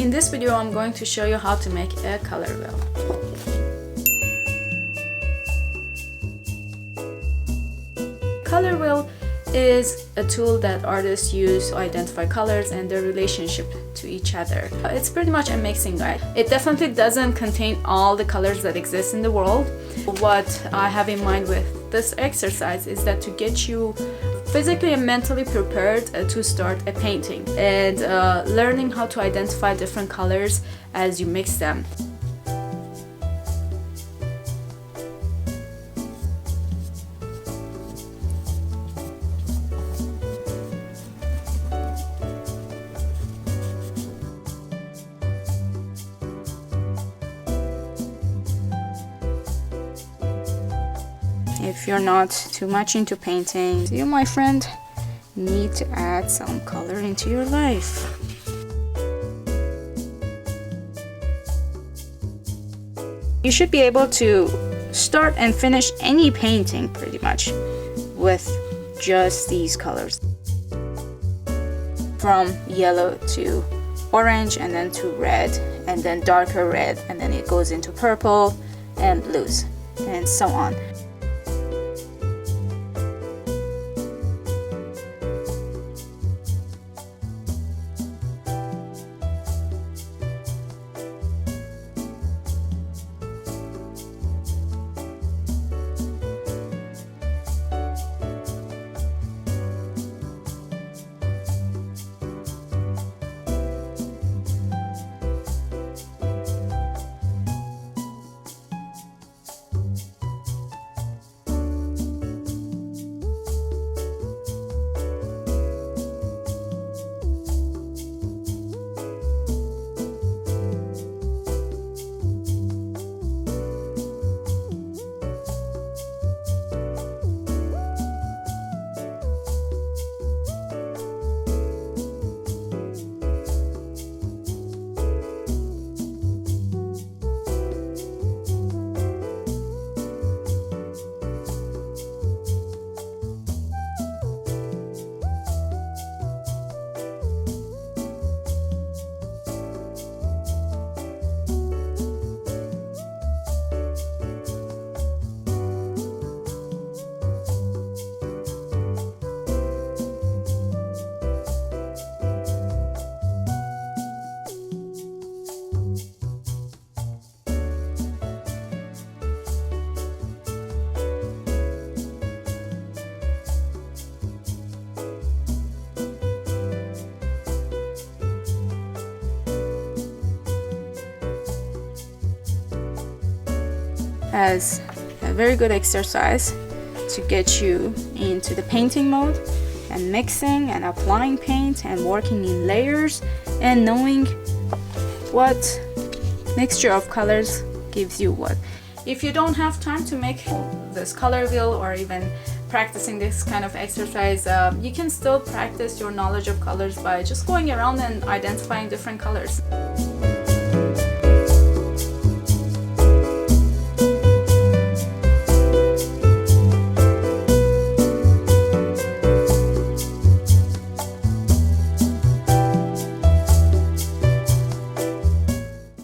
In this video, I'm going to show you how to make a color wheel. Color wheel is a tool that artists use to identify colors and their relationship to each other. It's pretty much a mixing guide. It definitely doesn't contain all the colors that exist in the world. What I have in mind with this exercise is that to get you physically and mentally prepared to start a painting and learning how to identify different colors as you mix them. If you're not too much into painting, you, my friend, need to add some color into your life. You should be able to start and finish any painting pretty much with just these colors. From yellow to orange, and then to red, and then darker red, and then it goes into purple and blues, and so on. As a very good exercise to get you into the painting mode and mixing and applying paint and working in layers and knowing what mixture of colors gives you what. If you don't have time to make this color wheel or even practicing this kind of exercise, you can still practice your knowledge of colors by just going around and identifying different colors.